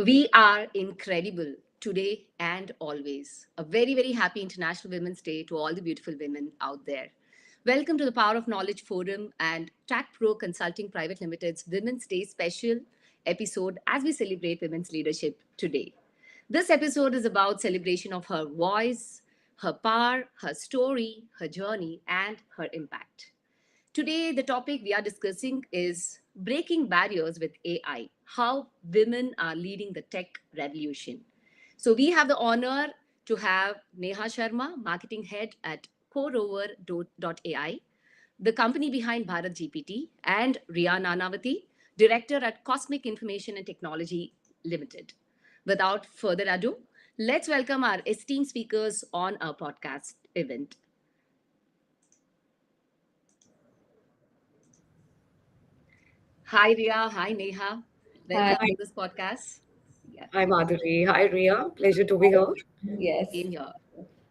We are incredible today and always. A very, very happy International Women's Day to all the beautiful women out there. Welcome to the Power of Knowledge Forum and TACTPRO Consulting Private Limited's Women's Day special episode as we celebrate women's leadership today. This episode is about celebration of her voice, her power, her story, her journey, and her impact. Today, the topic we are discussing is breaking barriers with AI, how women are leading the tech revolution. So, we have the honor to have Neha Sharma, marketing head at CoRover.ai, the company behind BharatGPT, and Riya Nanavati, director at Cosmic Information and Technology Limited. Without further ado, let's welcome our esteemed speakers on our podcast event. Hi, Riya. Hi, Neha. Hi, Welcome to this podcast. Yeah, Hi, Madhuri. Hi, Riya. Pleasure to be here. yes, same here.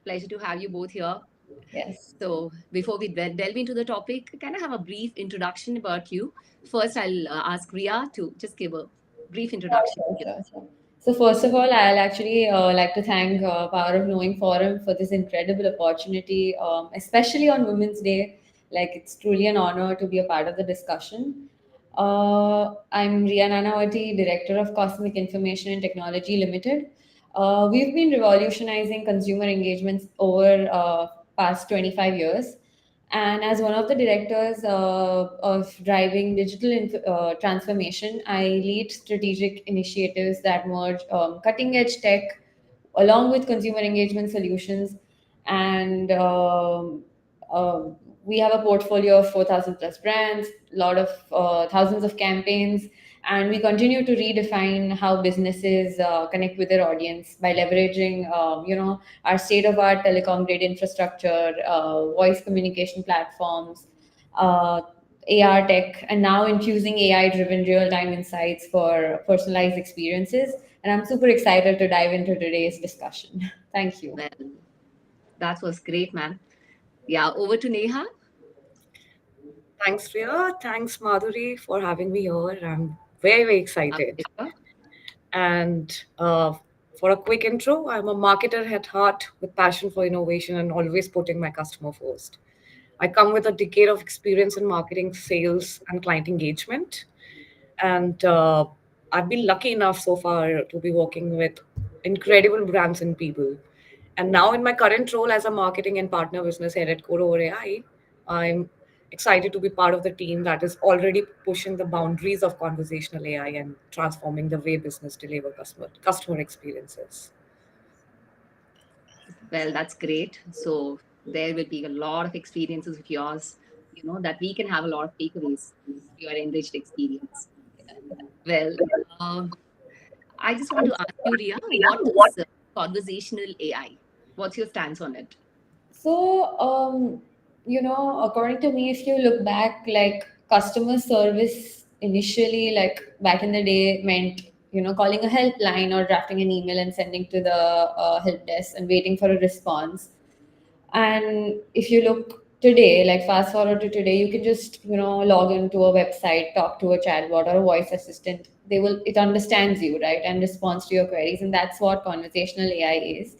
Pleasure to have you both here. yes. So, before we delve into the topic, can I have a brief introduction about you? First, I'll ask Riya to just give a brief introduction. Sure. So first of all, I'll actually like to thank Power of Knowing Forum for this incredible opportunity, especially on Women's Day. Like it's truly an honor to be a part of the discussion. I'm Riya Nanavati, Director of Cosmic Information and Technology Limited. We've been revolutionizing consumer engagements over past 25 years. And as one of the directors of driving transformation, I lead strategic initiatives that merge cutting edge tech along with consumer engagement solutions. And we have a portfolio of 4,000 plus brands, a lot of thousands of campaigns, and we continue to redefine how businesses connect with their audience by leveraging, our state-of-art telecom grade infrastructure, voice communication platforms, uh, AR tech, and now infusing AI-driven real-time insights for personalized experiences. And I'm super excited to dive into today's discussion. Thank you. Well, that was great, ma'am. Yeah, over to Neha. Thanks, Riya. Thanks, Madhuri, for having me here. I'm very, very Our excited. pleasure. And for a quick intro, I'm a marketer at heart with passion for innovation and always putting my customer first. I come with a decade of experience in marketing, sales, and client engagement. And I've been lucky enough so far to be working with incredible brands and people. And now, in my current role as a marketing and partner business head at CoRover.ai, I'm excited to be part of the team that is already pushing the boundaries of conversational AI and transforming the way business deliver customer experiences. Well, that's great. So, there will be a lot of experiences of yours, that we can have a lot of takeaways, your enriched experience. Well, um, I just want to ask you, Ria, what is conversational AI? What's your stance on it? So, according to me, if you look back, like customer service initially, like back in the day, meant calling a helpline or drafting an email and sending to the help desk and waiting for a response. And if you look today, like fast forward to today, you can just log into a website, talk to a chatbot or a voice assistant. It understands you, right, and responds to your queries, and that's what conversational AI is.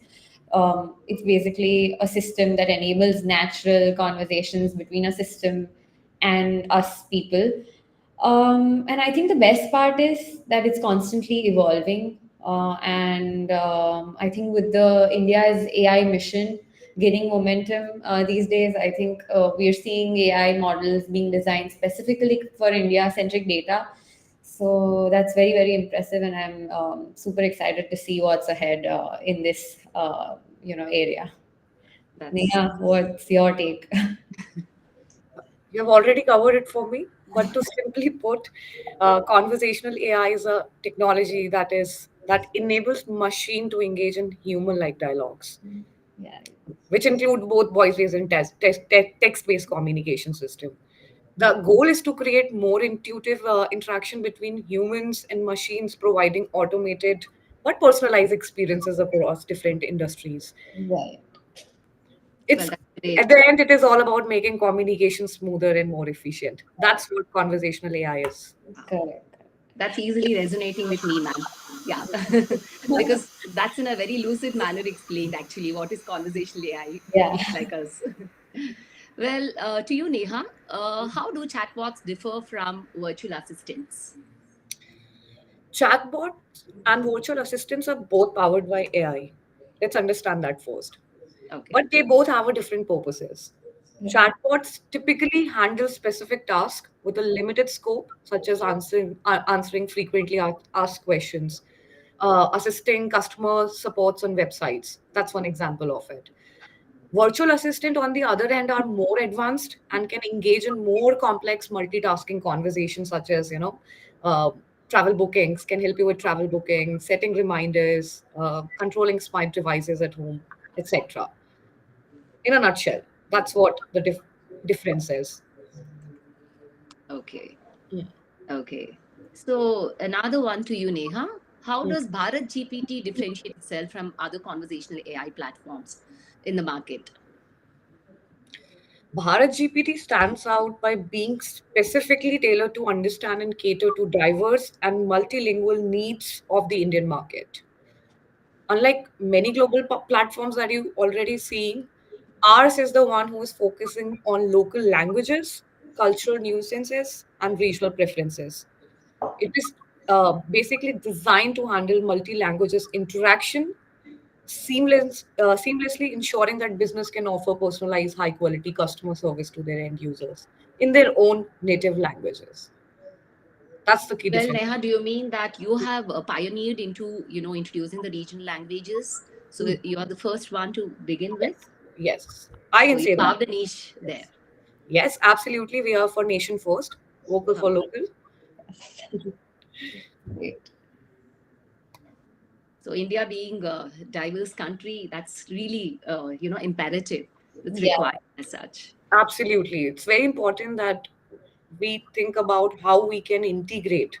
It's basically a system that enables natural conversations between a system and us people. And I think the best part is that it's constantly evolving. And I think with the India's AI mission gaining momentum these days, I think we are seeing AI models being designed specifically for India-centric data. So that's very, very impressive, and I'm super excited to see what's ahead in this, area. That's Neha, what's your take? You have already covered it for me, but to simply put, conversational AI is a technology that enables machine to engage in human-like dialogues, Yeah. which include both voice-based and text-based communication system. The goal is to create more intuitive interaction between humans and machines, providing automated but personalized experiences across different industries. Right. well, It's that's At great. the end, it is all about making communication smoother and more efficient. That's what conversational AI is. Wow. Correct. That's easily resonating with me, ma'am. Yeah, because that's in a very lucid manner explained actually what is conversational AI for Yeah. people like us. Well, to you, Neha, how do chatbots differ from virtual assistants? Chatbots and virtual assistants are both powered by AI. Let's understand that first. Okay. But they both have a different purposes. Yeah. Chatbots typically handle specific tasks with a limited scope, such as answering frequently asked questions, assisting customer supports on websites. That's one example of it. Virtual assistant, on the other hand, are more advanced and can engage in more complex multitasking conversations, such as uh, travel bookings. Can help you with travel booking, setting reminders, controlling smart devices at home, etc. In a nutshell, that's what the difference is. Okay. Mm. Okay. So another one to you, Neha. How Mm. does Bharat GPT differentiate itself from other conversational AI platforms in the market? Bharat GPT stands out by being specifically tailored to understand and cater to diverse and multilingual needs of the Indian market. Unlike many global platforms that you already seeing, ours is the one who is focusing on local languages, cultural nuances, and regional preferences. It is basically designed to handle multi-languages interaction seamlessly, ensuring that business can offer personalized, high-quality customer service to their end users in their own native languages. That's the key Well, difference. Neha, do you mean that you have pioneered into, introducing the regional languages? So Mm. you are the first one to begin with. Yes, yes, I So can you say that. carved a niche there. Yes, absolutely. We are for nation first, vocal for Okay. local. Great. So India being a diverse country, that's really, imperative. It's Yeah. required as such. Absolutely. It's very important that we think about how we can integrate.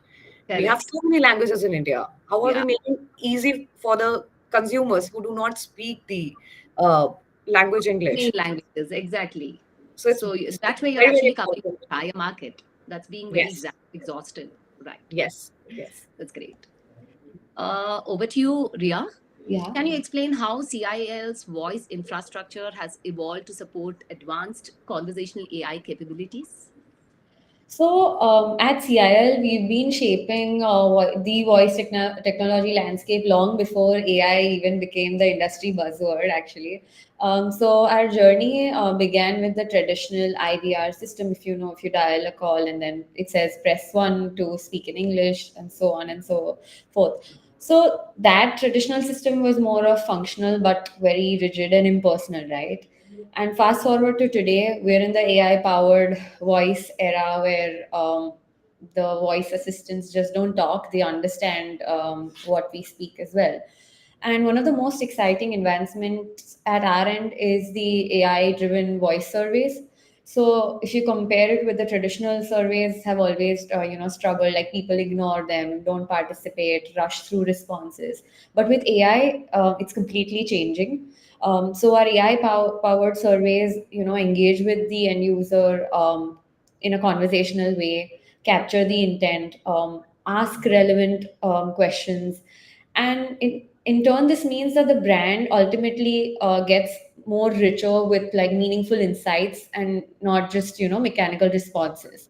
We have Correct. so many languages in India. How are we Yeah. making easy for the consumers who do not speak the uh, language Main English? languages, exactly. So it's So that way you're very, very actually covering important. the entire market. That's being very Yes, exhausted. Right. yes, yes. That's great. Over to you, Ria. Yeah. Can you explain how CIL's voice infrastructure has evolved to support advanced conversational AI capabilities? So at CIL, we've been shaping the voice technology landscape long before AI even became the industry buzzword, actually. So our journey began with the traditional IVR system. If you know, if you dial a call and then it says press one to speak in English, and so on and so forth. So that traditional system was more of functional but very rigid and impersonal, right? And fast forward to today, we're in the AI powered voice era where the voice assistants just don't talk, they understand what we speak as well. And one of the most exciting advancements at our end is the AI driven voice surveys. So if you compare it with the traditional surveys, have always struggled, like people ignore them, don't participate, rush through responses. But with AI, it's completely changing. So our AI powered surveys, engage with the end user in a conversational way, capture the intent, ask relevant questions, and in turn, this means that the brand ultimately gets more richer with like meaningful insights and not just mechanical responses.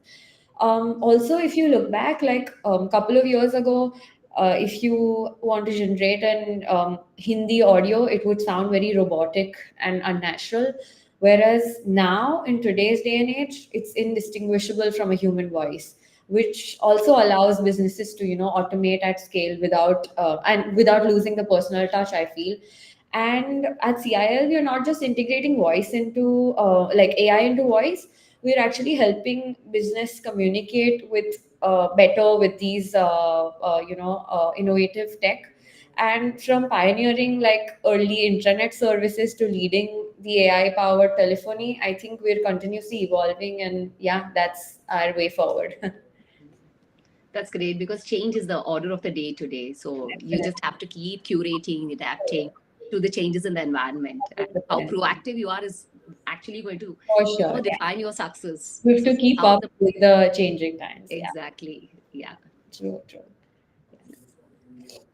Also, if you look back, like a couple of years ago, if you want to generate an Hindi audio, it would sound very robotic and unnatural. Whereas now, in today's day and age, it's indistinguishable from a human voice, which also allows businesses to automate at scale without losing the personal touch, I feel. And at CIL, we are not just integrating voice into like AI into voice, we're actually helping business communicate with better with these innovative tech. And from pioneering like early intranet services to leading the AI powered telephony, I think we're continuously evolving, and yeah, that's our way forward. That's great because change is the order of the day today. So you just have to keep curating, adapting to the changes in the environment. And how 100%. proactive you are is actually going to, For sure, yeah. define your success. We have to keep How up the with the changing times. Yeah. exactly, yeah. True, true.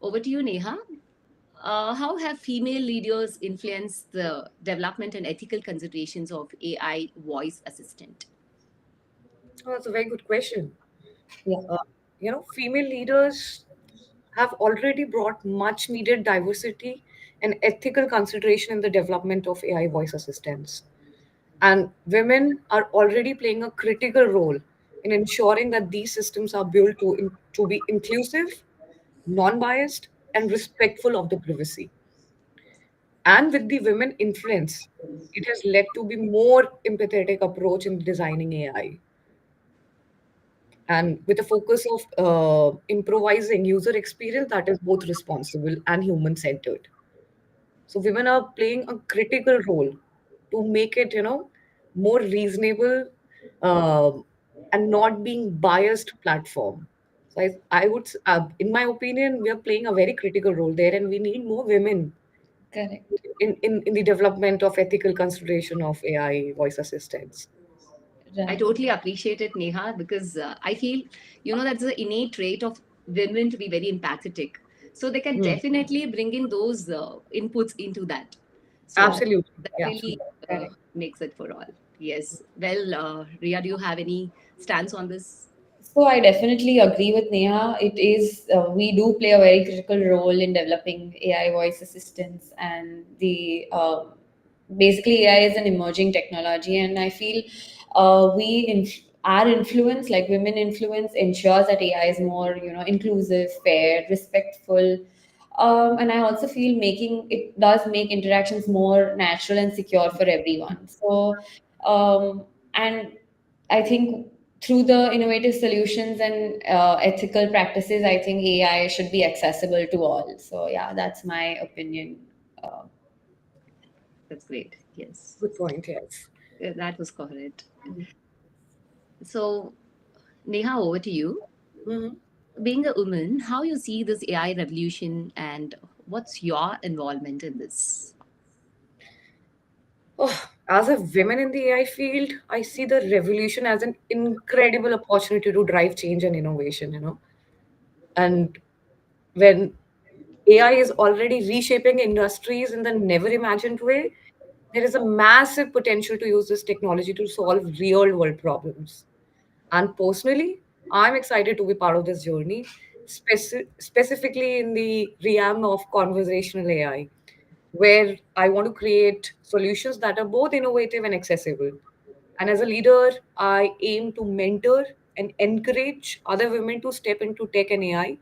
Over to you, Neha. How have female leaders influenced the development and ethical considerations of AI voice assistant? Oh, that's a very good question. Yeah, Uh, Female leaders have already brought much needed diversity and ethical consideration in the development of AI voice assistants. And women are already playing a critical role in ensuring that these systems are built to be inclusive, non biased, and respectful of the privacy. And with the women influence, it has led to be more empathetic approach in designing AI, and with a focus of improvising user experience that is both responsible and human centered. So women are playing a critical role to make it, more reasonable, um, and not being biased platform. So I would, in my opinion, we are playing a very critical role there, and we need more women correct. in the development of ethical consideration of AI voice assistants. I Right. totally appreciate it, Neha, because I feel, that's the innate trait of women to be very empathetic. So they can Hmm. definitely bring in those inputs into that. So Absolutely. that Yeah, really absolutely. Correct. makes it for all. Yes. Well, Ria, do you have any stance on this? So I definitely agree with Neha. It is we do play a very critical role in developing AI voice assistants, and the basically AI is an emerging technology, and I feel our influence, like women influence, ensures that AI is more inclusive, fair, respectful. And I also feel making it does make interactions more natural and secure for everyone. So, and I think through the innovative solutions and ethical practices, I think AI should be accessible to all. So, yeah, that's my opinion. Uh, That's great. Yes. Good point. Yes. That was correct. So, Neha, over to you. Mhm. Being a woman, how you see this AI revolution and what's your involvement in this? Oh, as a woman in the AI field, I see the revolution as an incredible opportunity to drive change and innovation, And when AI is already reshaping industries in the never imagined way, there is a massive potential to use this technology to solve real world problems. And personally, I'm excited to be part of this journey, specifically in the realm of conversational AI, where I want to create solutions that are both innovative and accessible. And as a leader, I aim to mentor and encourage other women to step into tech and AI,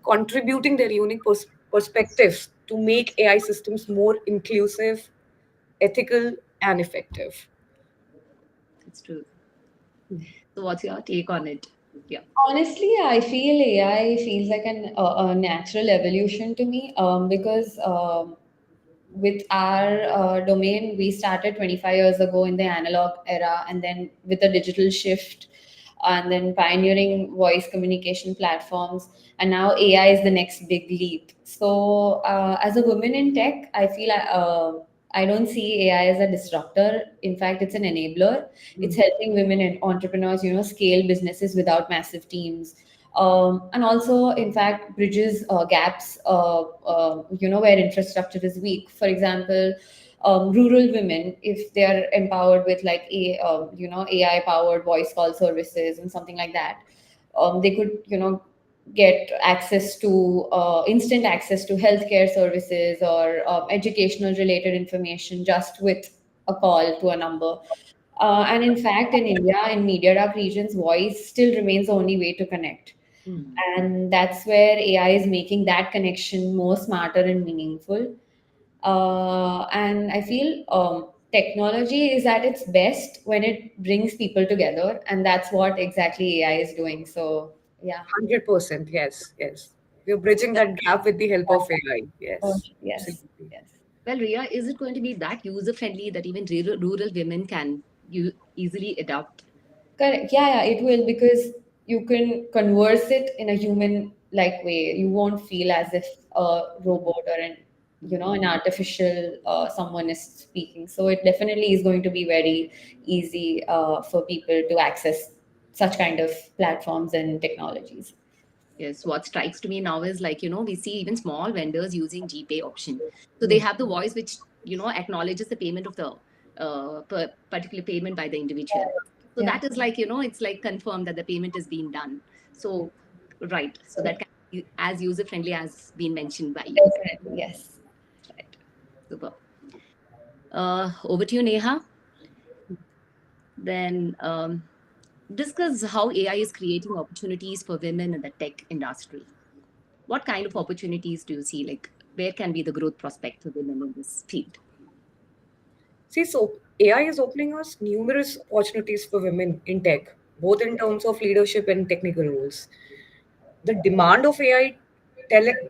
contributing their unique perspectives to make AI systems more inclusive, ethical, and effective. It's true. So, what's your take on it? Yeah. Honestly, I feel AI feels like a natural evolution to me because with our domain, we started 25 years ago in the analog era, and then with the digital shift, and then pioneering voice communication platforms, and now AI is the next big leap. So, as a woman in tech, I don't see AI as a disruptor. In fact, it's an enabler. It's Mm. helping women and entrepreneurs, scale businesses without massive teams. And also, in fact, bridges gaps, where infrastructure is weak. For example, rural women, if they are empowered with like AI powered voice call services and something like that, they could get access to instant access to healthcare services or educational related information just with a call to a number. And in fact, in India, in media dark regions, voice still remains the only way to connect. Hmm. And that's where AI is making that connection more smarter and meaningful. And I feel technology is at its best when it brings people together, and that's what exactly AI is doing. So, yeah. 100%. Yes, yes. We're bridging that gap with the help of AI. Oh, Yes, yes. absolutely. Yes. Well, Ria, is it going to be that user friendly that even rural women can easily adopt? Correct. Yeah, yeah, it will because you can converse it in a human like way. You won't feel as if a robot or an artificial someone is speaking. So it definitely is going to be very easy for people to access such kind of platforms and technologies. Yes, what strikes to me now is like, we see even small vendors using GPay option. So they Mm. have the voice which, acknowledges the payment of the particular payment by the individual. So Yeah, that is like, it's like confirmed that the payment is being done. So, right. So that can be as user friendly as been mentioned by you. definitely. Yes. Right. Super. Over to you, Neha. Then discuss how AI is creating opportunities for women in the tech industry. What kind of opportunities do you see? Like, where can be the growth prospect for women in this field? See, so AI is opening us numerous opportunities for women in tech, both in terms of leadership and technical roles. The demand of AI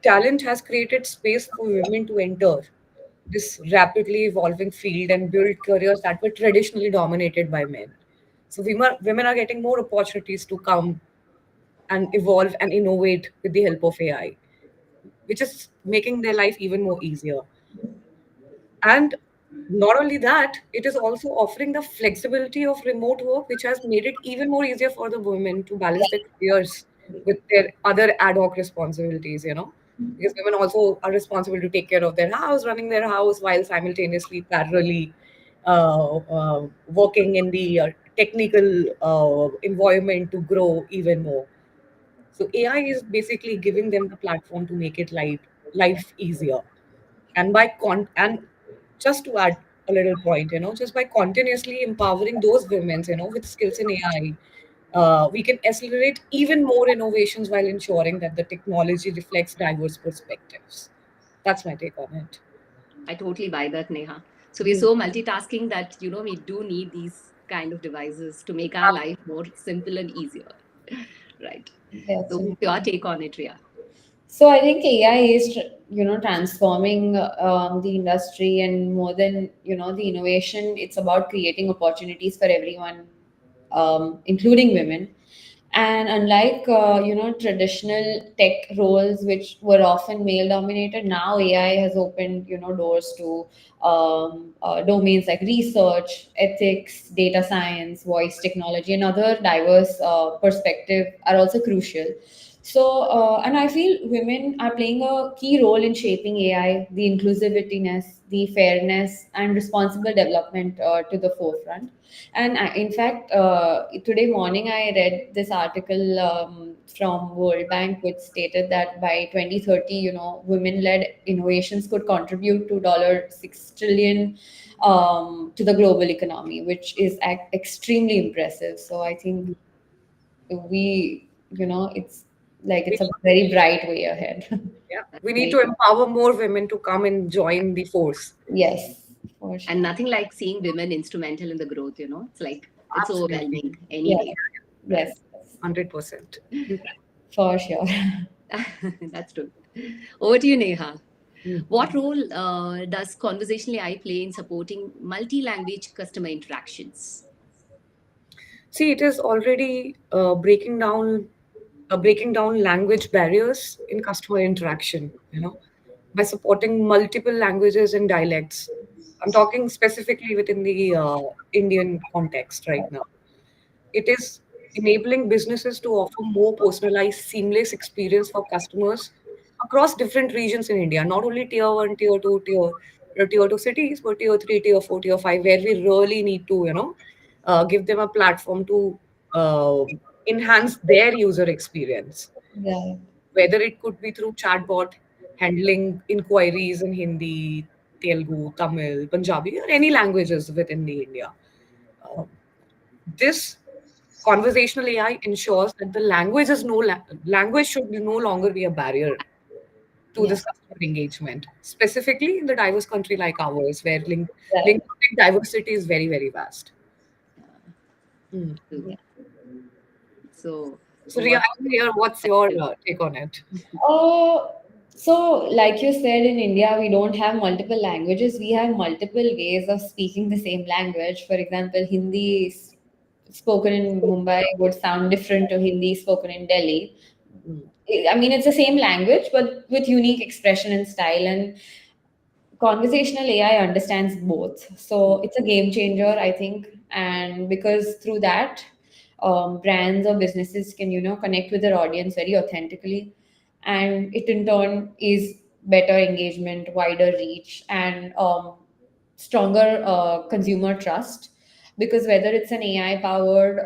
talent has created space for women to enter this rapidly evolving field and build careers that were traditionally dominated by men. So women are getting more opportunities to come and evolve and innovate with the help of AI, which is making their life even more easier. And not only that, it is also offering the flexibility of remote work, which has made it even more easier for the women to balance their careers with their other ad hoc responsibilities, because women also are responsible to take care of their house, running their house while simultaneously parallelly working in the technical environment to grow even more. So AI is basically giving them the platform to make it life easier. And just to add a little point, just by continuously empowering those women, with skills in AI, we can accelerate even more innovations while ensuring that the technology reflects diverse perspectives. That's my take on it. I totally buy that, Neha. So we're so multitasking that, we do need these kind of devices to make our life more simple and easier. Right. So Definitely. what's your take on it, Ria? So I think AI is, transforming the industry, and more than the innovation, it's about creating opportunities for everyone, including women. And unlike traditional tech roles, which were often male dominated, now AI has opened doors to domains like research, ethics, data science, voice technology, and other diverse perspective are also crucial. So, and I feel women are playing a key role in shaping AI, the inclusivityness, the fairness, and responsible development to the forefront. And in fact, today morning I read this article from World Bank, which stated that by 2030, women-led innovations could contribute to $6 trillion to the global economy, which is extremely impressive. So I think it's like We, it's a very bright way ahead. yeah, That's we need great. to empower more women to come and join the force. Yes, for And sure. nothing like seeing women instrumental in the growth, It's like, it's Absolutely. overwhelming any Yeah, day. Right. yes, yes, 100%. for sure. That's true. Over to you, Neha. Mm. What role does conversational AI play in supporting multi-language customer interactions? See, it is already breaking down language barriers in customer interaction, by supporting multiple languages and dialects. I'm talking specifically within the Indian context right now. It is enabling businesses to offer more personalized, seamless experience for customers across different regions in India, not only tier one, tier two cities, but tier three, tier four, tier five, where we really need to, give them a platform to uh, enhance their user experience, Yeah, whether it could be through chatbot handling inquiries in Hindi, Telugu, Tamil, Punjabi, or any languages within the India. Uh, this conversational AI ensures that the language should no longer be a barrier to yeah, this customer engagement, specifically in the diverse country like ours, where right. linguistic diversity is very, very vast. Hmm. Too. Yeah. So, So, Riya, over. I want to hear what's your take on it. Uh, so, like you said, in India, we don't have multiple languages. We have multiple ways of speaking the same language. For example, Hindi spoken in Mumbai would sound different to Hindi spoken in Delhi. Mm. I mean, it's the same language, but with unique expression and style. And conversational AI understands both. So it's a game changer, I think. And because through that, brands or businesses can, connect with their audience very authentically, and it in turn is better engagement, wider reach, and stronger consumer trust. Because whether it's an AI powered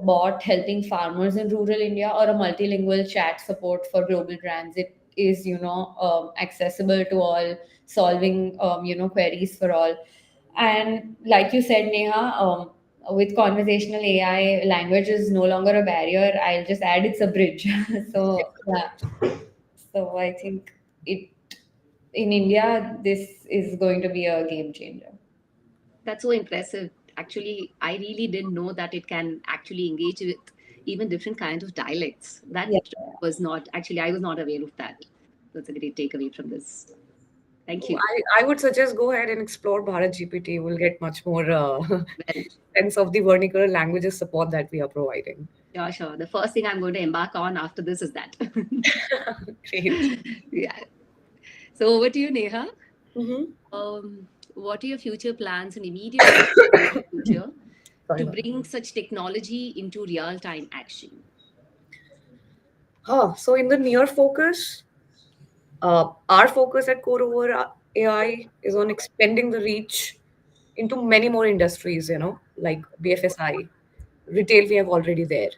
bot helping farmers in rural India or a multilingual chat support for global brands, it is, accessible to all, solving queries for all. And like you said, Neha, with conversational AI, language is no longer a barrier. I'll just add it's a bridge. So yeah, so I think it in India, this is going to be a game changer. That's so impressive. Actually, I really didn't know that it can actually engage with even different kinds of dialects. That Yeah. was not, actually, I was not aware of that. That's a great takeaway from this. Thank So you. I would suggest go ahead and explore BharatGPT. We'll get much more Well, sense of the vernacular languages support that we are providing. sure, sure. The first thing I'm going to embark on after this is that. Great. Yeah. So over to you, Neha. Mm-hmm. What are your future plans and immediate goals in the future Sorry to about that. bring such technology into real-time action? So in the near focus, our focus at CoRover AI is on expanding the reach into many more industries, like BFSI, retail we have already there,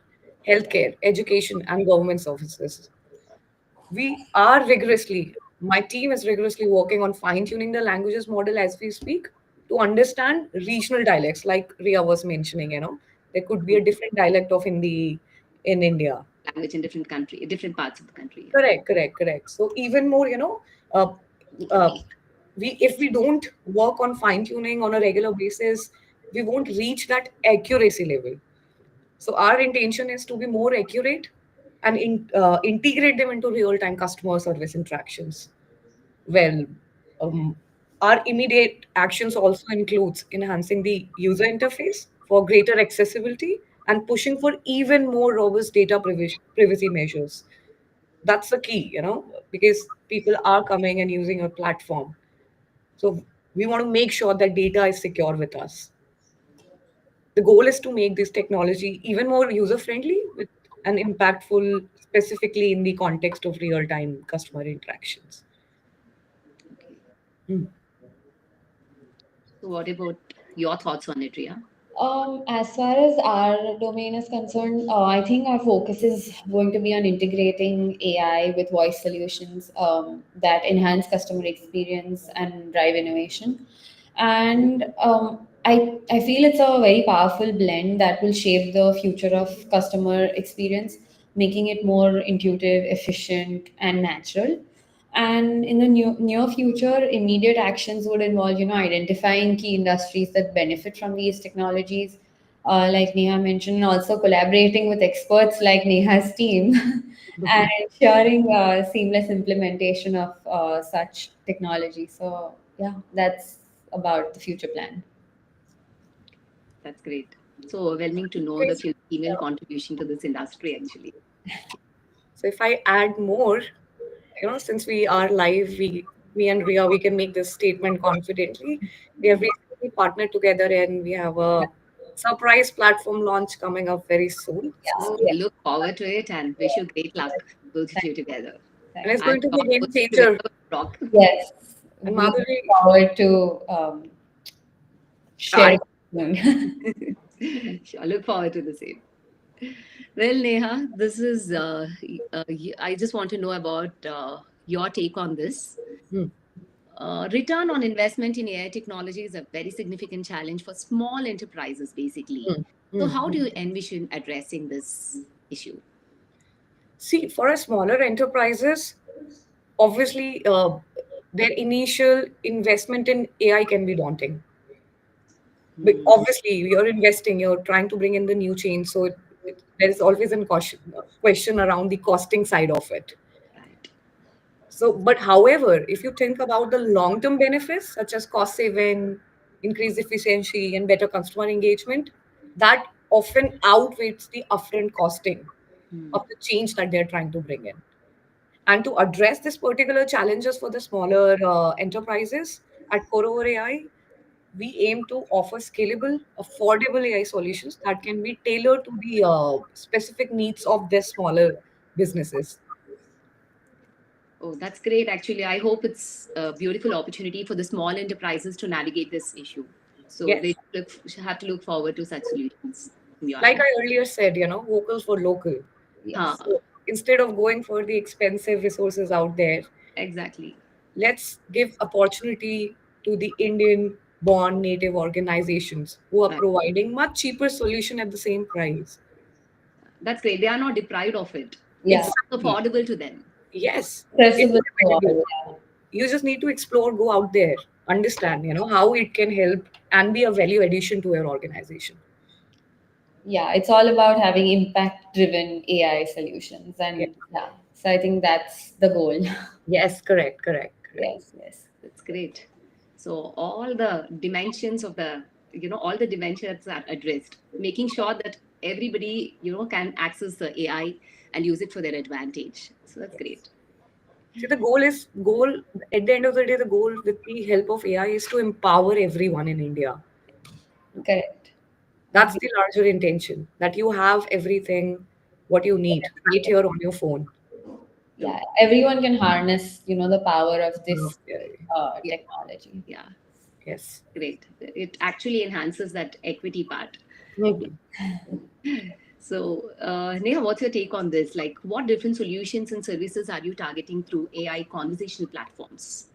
healthcare, education, and government services. My team is rigorously working on fine-tuning the languages model as we speak to understand regional dialects, like Riya was mentioning, there could be a different dialect of Hindi in India. Language in different country, different parts of the country. Correct, correct, correct. So even more, uh, uh, we if we don't work on fine tuning on a regular basis, we won't reach that accuracy level. So our intention is to be more accurate and integrate them into real time customer service interactions. Well, um, our immediate actions also includes enhancing the user interface for greater accessibility and pushing for even more robust data privacy measures. That's the key, because people are coming and using our platform. So we want to make sure that data is secure with us. The goal is to make this technology even more user friendly with and impactful, specifically in the context of real time customer interactions. Okay. Hmm. So what about your thoughts on it, Ria? As far as our domain is concerned, I think our focus is going to be on integrating AI with voice solutions that enhance customer experience and drive innovation. And I feel it's a very powerful blend that will shape the future of customer experience, making it more intuitive, efficient, and natural. And in the near future, immediate actions would involve, identifying key industries that benefit from these technologies, like Neha mentioned, and also collaborating with experts like Neha's team, and ensuring seamless implementation of such technology. So, yeah, that's about the future plan. That's great. So overwhelming to know the female contribution to this industry, actually. So if I add more, since we are live, me and Ria, we can make this statement confidently. We have recently partnered together and we have a surprise platform launch coming up very soon. Oh, Yeah, we look forward to it and wish you great luck, both of thank you together. And thank it's you. I'm going to be sure a game both of you together changer. will rock. Yes, And we look Madhuri, forward to I sharing soon. Sure, look forward to the same. Well, Neha, this is, I just want to know about your take on this. hmm, Return on investment in AI technology is a very significant challenge for small enterprises, basically. hmm, So, hmm. how do you envision addressing this issue? See, for a smaller enterprises, obviously, their initial investment in AI can be daunting. But Hmm, obviously, you're investing, you're trying to bring in the new change, so there is always a question around the costing side of it. right. So, but however, if you think about the long-term benefits such as cost saving, increased efficiency, and better customer engagement, that often outweighs the upfront costing Hmm. of the change that they're trying to bring in. And to address this particular challenges for the smaller enterprises at CoRover AI, we aim to offer scalable, affordable AI solutions that can be tailored to the specific needs of their smaller businesses. Oh, that's great. Actually, I hope it's a beautiful opportunity for the small enterprises to navigate this issue. So Yes. they should have to look forward to such solutions in your Like end. I earlier said, vocal for local. Huh, Yes. So instead of going for the expensive resources out there, exactly. let's give opportunity to the Indian born native organizations who are Right. providing much cheaper solution at the same price. That's great. They are not deprived of it. It's Yeah. Exactly. affordable to them. Yes, it is Accessible to available. all. Yeah. You just need to explore, go out there, understand, how it can help and be a value addition to your organization. Yeah, it's all about having impact driven AI solutions. Yeah. And yeah, so I think that's the goal. Yes, correct, correct, correct. Yes, yes. That's great. So all the dimensions of the, all the dimensions are addressed, making sure that everybody, can access the AI and use it for their advantage. So that's Yes. great. See, the goal at the end of the day, the goal with the help of AI is to empower everyone in India. Correct. That's the larger intention, that you have everything what you need right here on your phone. True. Yeah, everyone can harness, the power of this Okay. Yeah. technology. Yeah. Yes. Great. It actually enhances that equity part. Mhm. So, Neha, what's your take on this? Like, what different solutions and services are you targeting through AI conversational platforms?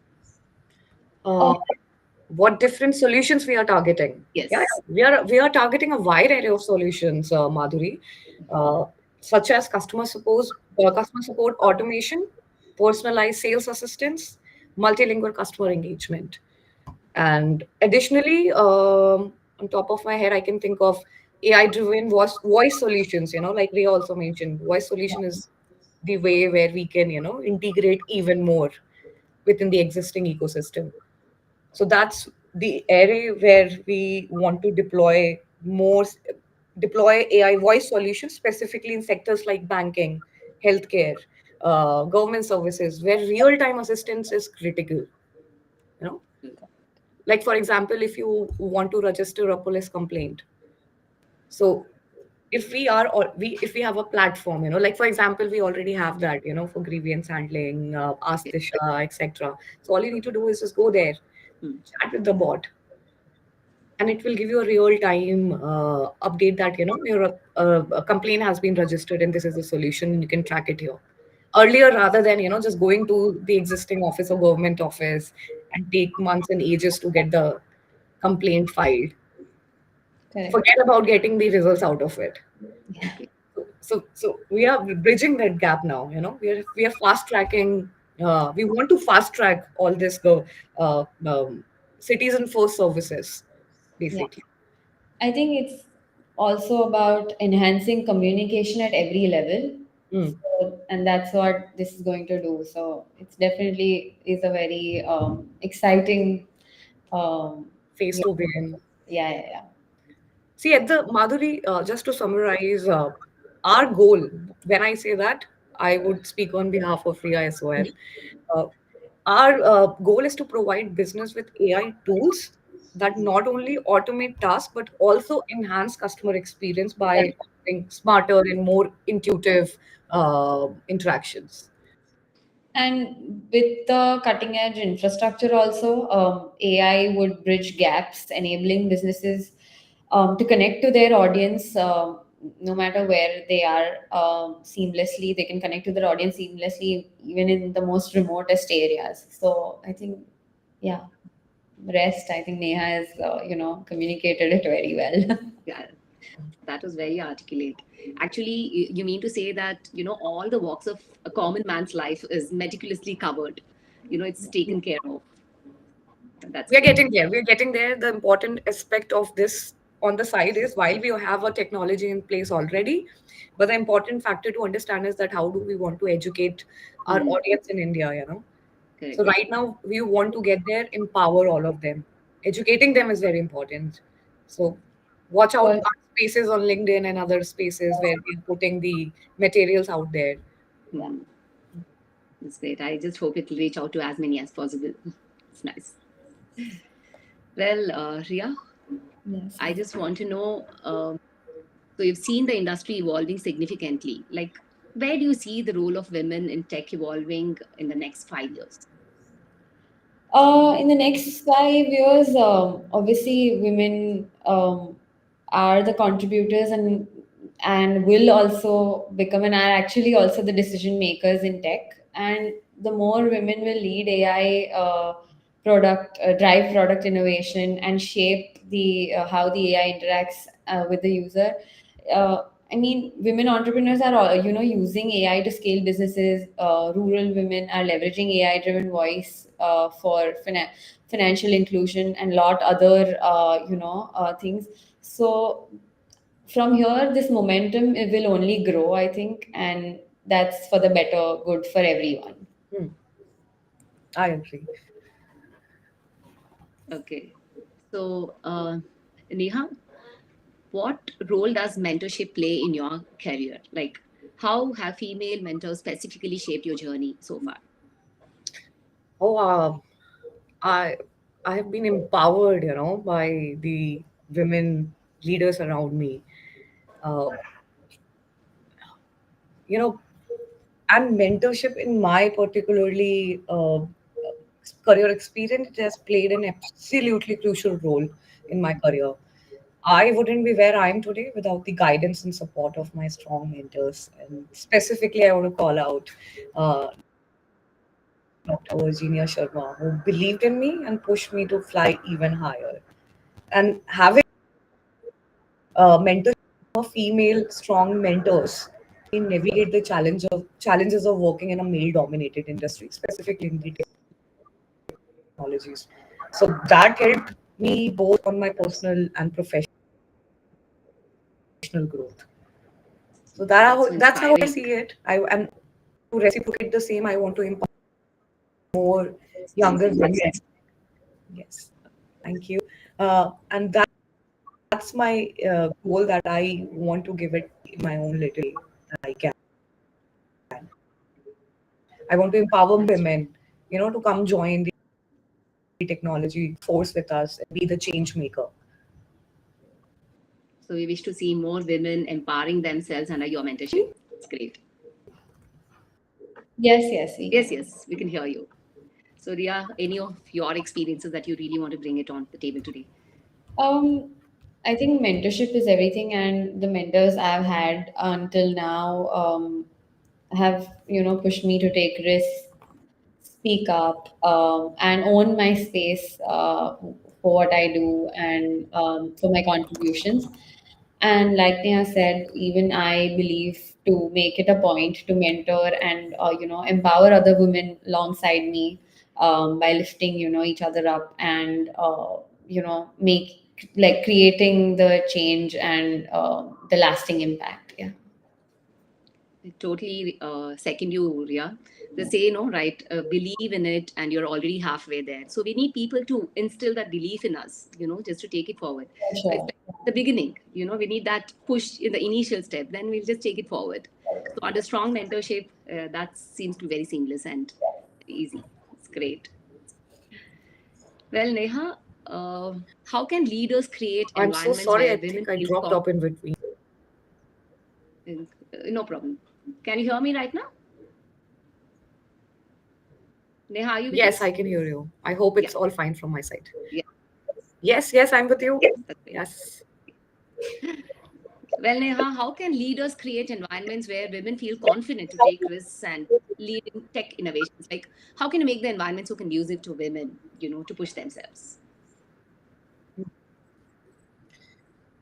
Oh, Uh, what different solutions we are targeting? Yeah, Yes. we are targeting a wide array of solutions, Madhuri, uh, such as customer support automation, personalized sales assistance, multilingual customer engagement. And additionally, on top of my head, I can think of AI-driven voice solutions. Like we also mentioned, voice solution is the way where we can, integrate even more within the existing ecosystem. So that's the area where we want to deploy AI voice solutions specifically in sectors like banking, healthcare, government services, where real-time assistance is critical. You know, like for example, if you want to register a police complaint, so if we have a platform, like for example, we already have that, for grievance handling, ask Yes. disha, etc. So all you need to do is just go there, Hmm. chat with the bot, and it will give you a real time update that a complaint has been registered and this is the solution, and you can track it here earlier, rather than just going to the existing office or government office and take months and ages to get the complaint filed. correct. Forget about getting the results out of it. Okay. So we are bridging that gap now. We are fast tracking. We want to fast track all this citizen first services, Yeah. basically. I think it's also about enhancing communication at every level. Mm. So, and that's what this is going to do. So it's definitely is a very exciting, Phase yeah, to begin. yeah, yeah, yeah. See, at the Madhuri, just to summarize, our goal, when I say that, I would speak on behalf of Riya as well. Uh, our goal is to provide business with AI tools that not only automate tasks but also enhance customer experience by offering smarter and more intuitive interactions. And with the cutting edge infrastructure, also, AI would bridge gaps, enabling businesses to connect to their audience no matter where they are seamlessly. They can connect to their audience seamlessly, even in the most remotest areas. So I think, yeah, rest, I think Neha has, communicated it very well. Yeah, that was very articulate. Actually, you mean to say that, all the walks of a common man's life is meticulously covered. It's taken care of. That's We are great. getting there. We are getting there. The important aspect of this on the side is, while we have a technology in place already, but the important factor to understand is that how do we want to educate our Hmm. audience in India. So Correct. right now we want to get there, empower all of them. Educating them is very important. So watch out For our spaces on LinkedIn and other spaces where we're putting the materials out there. yeah. Hmm. That's great. I just hope it will reach out to as many as possible. It's nice. Well, Ria, Yes. I just want to know. So you've seen the industry evolving significantly. Like, where do you see the role of women in tech evolving in the next 5 years? In the next 5 years, obviously, women are the contributors and will also become and are actually also the decision makers in tech. And the more women will lead AI drive product innovation, and shape the how the AI interacts with the user. Uh, I mean, women entrepreneurs are all, using AI to scale businesses. Rural women are leveraging AI-driven voice for financial inclusion and lot other, things. So from here, this momentum, it will only grow, I think, and that's for the better good for everyone. Hmm, I agree. Okay. So, Neha, what role does mentorship play in your career? Like, how have female mentors specifically shaped your journey so far? Oh, I I have been empowered, by the women leaders around me. Uh, you know, and mentorship in my particularly career experience, it has played an absolutely crucial role in my career. I wouldn't be where I am today without the guidance and support of my strong mentors. And specifically, I want to call out Dr. Virginia Sharma, who believed in me and pushed me to fly even higher. And having mentorship of female strong mentors navigate the challenges of working in a male-dominated industry, specifically in the technologies. So that helped me both on my personal and professional growth. So That's so that's how I inspiring. see it. I and to reciprocate the same, I want to empower more younger women. Yes, thank you. And that's my goal, that I want to give it my own little way that I can. I want to empower That's women, to come join the technology force with us and be the change maker. so we wish to see more women empowering themselves under your mentorship. It's great. Yes, yes, we Yes, can. yes, we can hear you. So, Ria, any of your experiences that you really want to bring it on the table today? Um, I think mentorship is everything, and the mentors I've had until now have pushed me to take risks, speak up, and own my space for what I do and for my contributions. And like Neha said, even I believe to make it a point to mentor and empower other women alongside me by lifting each other up and make like creating the change and the lasting impact. Yeah. I totally second you, Ria. They say, no, right, believe in it, and you're already halfway there. So we need people to instill that belief in us, just to take it forward. For So it's sure. like the beginning, we need that push in the initial step, then we'll just take it forward. So under strong mentorship, that seems to be very seamless and easy. It's great. Well, Neha, how can leaders create I'm so environments sorry. I where women think I feel dropped up in between. no problem. Can you hear me right now? Neha, are you with Yes, us? I can hear you. I hope Yeah, it's all fine from my side. yeah, Yes, yes, I'm with you. that's great. Yes. Well, Neha, how can leaders create environments where women feel confident to take risks and lead in tech innovations? Like, how can you make the environment so conducive to women, to push themselves?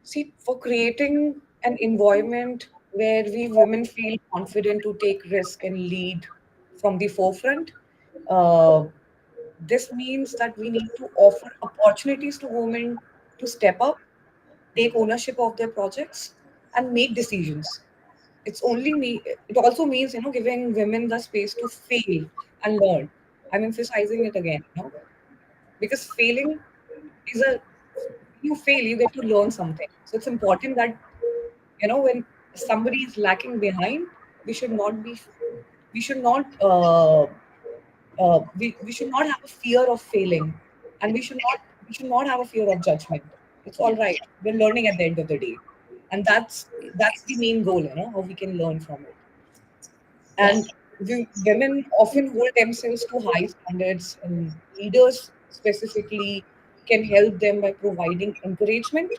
See, for creating an environment where we women feel confident to take risk and lead from the forefront, uh, this means that we need to offer opportunities to women to step up, take ownership of their projects, and make decisions. It's only me. It also means, giving women the space to fail and learn. I'm emphasizing it again, because failing is a you fail, you get to learn something. So it's important that, when somebody is lacking behind, we should not be we should not we should not have a fear of failing, and we should not We should not have a fear of judgment. It's all Yeah. right. We're learning at the end of the day, and that's the main goal. How we can learn from it. Yeah. And women often hold themselves to high standards, and leaders specifically can help them by providing encouragement,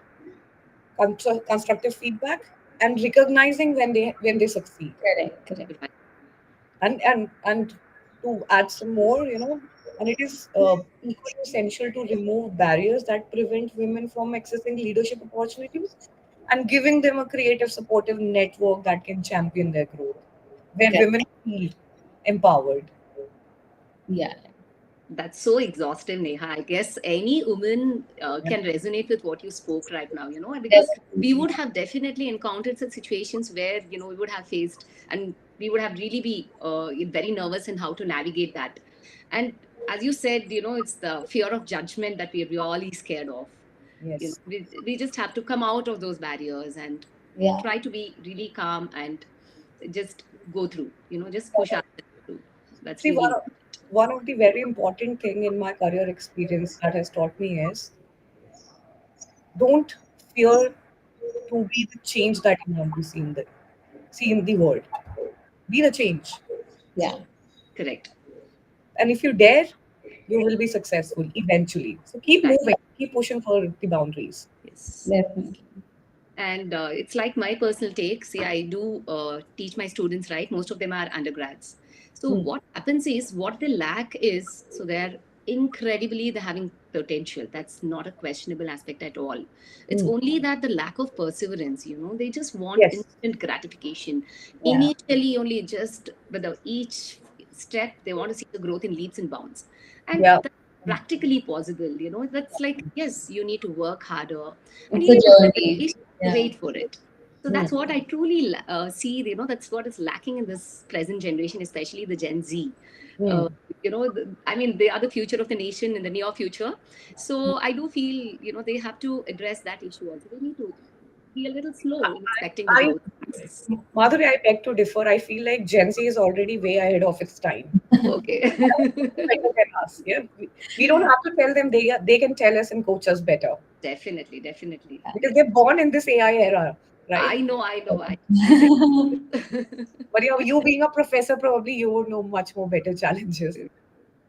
constructive feedback, and recognizing when they succeed. Correct. Correct. Right. And to add some more, and it is equally essential to remove barriers that prevent women from accessing leadership opportunities and giving them a creative supportive network that can champion their growth, where Correct. women feel empowered. Yeah. That's so exhaustive, Neha. I guess any woman Yeah. can resonate with what you spoke right now, because we Definitely. would have definitely encountered such situations where, we would have faced, and we would have really be very nervous in how to navigate that. And as you said, it's the fear of judgment that we're really scared of. Yes. We just have to come out of those barriers and Yeah. try to be really calm and just go through, just push ourselves through. That's See, really one of the very important thing in my career experience that has taught me is don't fear to be the change that you want to see in the world. Be the change. Yeah. correct. And if you dare, you will be successful eventually. So keep Right. moving, keep pushing for the boundaries. Yes. Definitely. And it's like my personal take. See, I do teach my students, right? Most of them are undergrads. So Hmm. what happens is what they lack is, so they're having potential. That's not a questionable aspect at all. It's Hmm. only that the lack of perseverance, they just want Yes. instant gratification. Yeah. Initially, only just with each step, they want to see the growth in leaps and bounds. And Yeah. that's practically possible, that's like, yes, you need to work harder and It's you a need to have journey. patience to Yeah. wait for it. So Hmm. that's what I truly see. That's what is lacking in this present generation, especially the Gen Z. Uh, Hmm. I mean, they are the future of the nation in the near future. So I do feel, they have to address that issue also. They need to be a little slow in expecting the I, growth success. Madhuri, I beg to differ. I feel like Gen Z is already way ahead of its time. Okay. Better than us. Yeah, we don't have to tell them. They can tell us and coach us better Definitely, definitely. because Yes. they're born in this AI era, right? I know. I completely agree with. But you being a professor, probably you would know much more better challenges.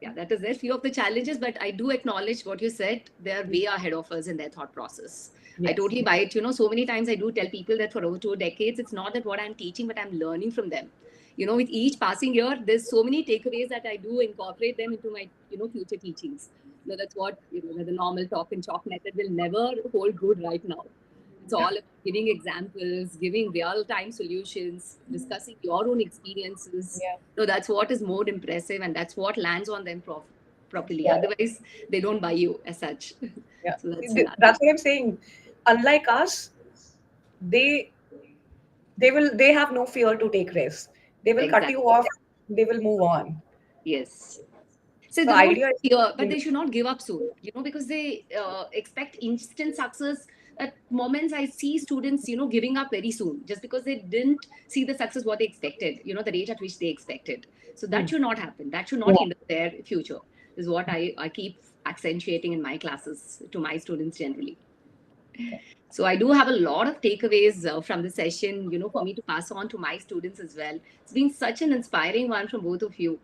Yeah, that is there. Few of the challenges, but I do acknowledge what you said. They are way ahead of us in their thought process. I Yes. totally buy it. So many times I do tell people that for over 2 decades, it's not that what I'm teaching, but I'm learning from them. With each passing year, there's so many takeaways that I do incorporate them into my, future teachings. That's what, the normal talk and chalk method will never hold good right now. It's all about giving examples, giving real time solutions, discussing your own experiences. Yeah. No, that's what is more impressive, and that's what lands on them properly. Yeah. Otherwise, they don't buy you as such. Yeah. So See, that's another. that's what I'm saying. Unlike us, they they have no fear to take risks. They will cut you Exactly. off. They will move on. Yes. So So they don't idea is, fear, but you they should not give up soon, because they expect instant success. At moments, I see students, giving up very soon just because they didn't see the success what they expected, the rate at which they expected. So that hmm. should not happen. That should not Yeah. hinder their future. Is what I keep accentuating in my classes to my students generally. So I do have a lot of takeaways from the session, for me to pass on to my students as well. It's been such an inspiring one from both of you.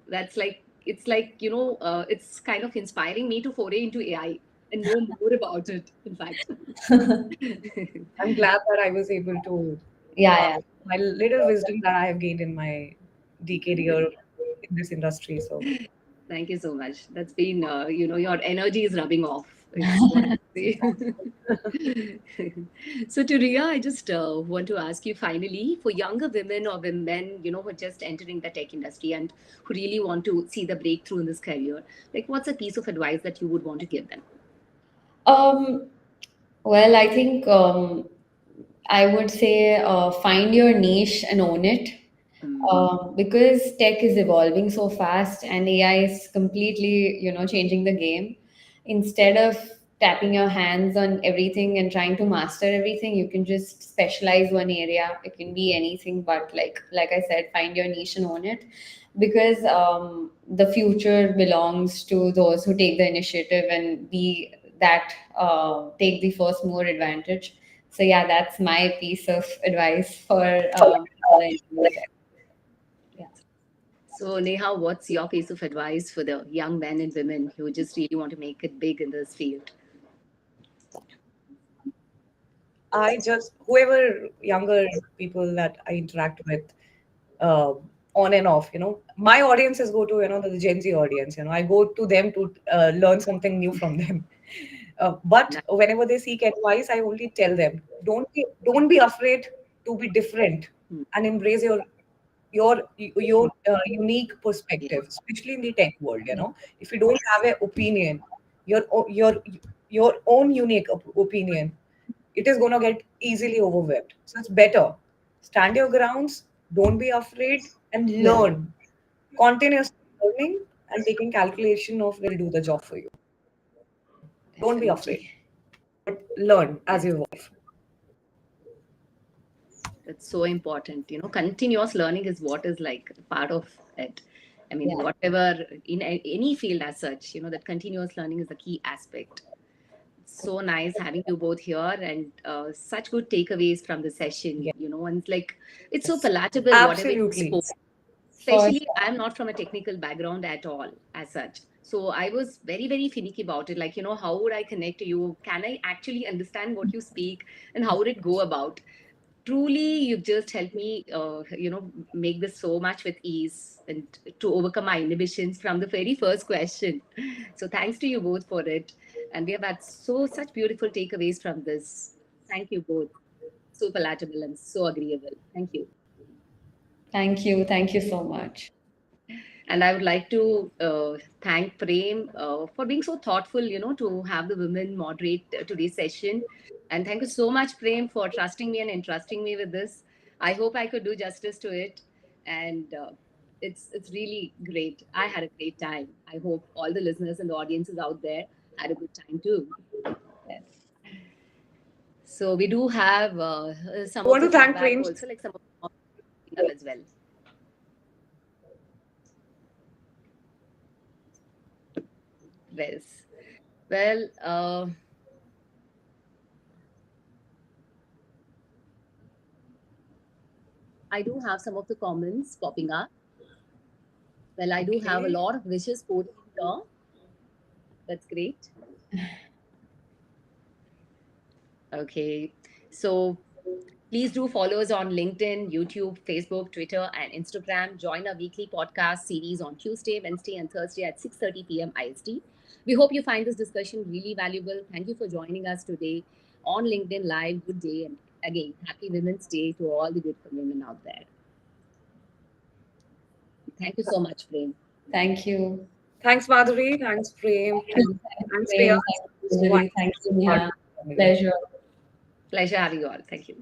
That's like, it's like, it's kind of inspiring me to foray into AI and know more about it, in fact. I'm glad that I was able to Yeah. pass Yeah. my little wisdom that I have gained in my decade year in this industry. So Thank you so much. That's been, your energy is rubbing off, is what I say. So, to Riya, I just want to ask you finally, for younger women or women, who are just entering the tech industry and who really want to see the breakthrough in this career, like what's a piece of advice that you would want to give them? Um, well, I think I would say find your niche and own it. Mm, Because tech is evolving so fast and AI is completely, changing the game. Instead of tapping your hands on everything and trying to master everything. You can just specialize one area. It can be anything, but like I said, find your niche and own it, because the future belongs to those who take the initiative and be that take the first mover advantage. So yeah, that's my piece of advice for the interviews there. Yeah. So, Neha, what's your piece of advice for the young men and women who just really want to make it big in this field? I just, whoever younger people that I interact with, uh, on and off, my audiences go to, the Gen Z audience. I go to them to learn something new from them. But Nice. whenever they seek advice, I only tell them, don't be afraid to be different Hmm. and embrace your unique Yeah. perspective, especially in the tech world. Yeah. If you don't have an opinion, your own unique opinion, it is going to get easily overwhelmed. So it's better, stand your grounds, don't be afraid, and Yeah, learn. Continuously learning and taking calculation of will do the job for you. Don't be afraid, definitely. but learn as Yes. you evolve. That's so important. Continuous learning is what is like part of it. I mean, Yeah. whatever in any field as such, that continuous learning is the key aspect. So nice having you both here, and such good takeaways from the session. And it's like it's so Yes, palatable, whatever you absolutely. spoke. For Especially, I'm not from a technical background at all, as such. So I was very, very finicky about it. Like, how would I connect to you? Can I actually understand what you speak, and how would it go about? Truly, you've just helped me make this so much with ease and to overcome my inhibitions from the very first question. So thanks to you both for it, and we have had such beautiful takeaways from this. Thank you both. So palatable and so agreeable. Thank you. thank you. Thank you so much. And I would like to thank Prem for being so thoughtful, to have the women moderate today's session. And thank you so much, Prem, for trusting me and entrusting me with this. I hope I could do justice to it. And it's really great. I had a great time. I hope all the listeners and the audiences out there had a good time too. Yes. So we do have some I of want the to thank feedback Prem. also, like some of the comments up as well. Yes. Well, I do have some of the comments popping up. Well, I do have a Okay. lot of wishes pouring in here. That's great. Okay. So please do follow us on LinkedIn, YouTube, Facebook, Twitter, and Instagram. Join our weekly podcast series on Tuesday, Wednesday, and Thursday at 6:30 p.m. IST. We hope you find this discussion really valuable. Thank you for joining us today on LinkedIn Live. Good day. And again, happy Women's Day to all the beautiful women out there. Thank you so much, Prem. Thank you. Thanks, Madhuri. Thanks, Prem. And Thank you, thanks, Riya. Prem. Thank you, So Madhuri. Thank wonderful to you, be part of Neha. the family. Pleasure. Pleasure having you all. Thank you.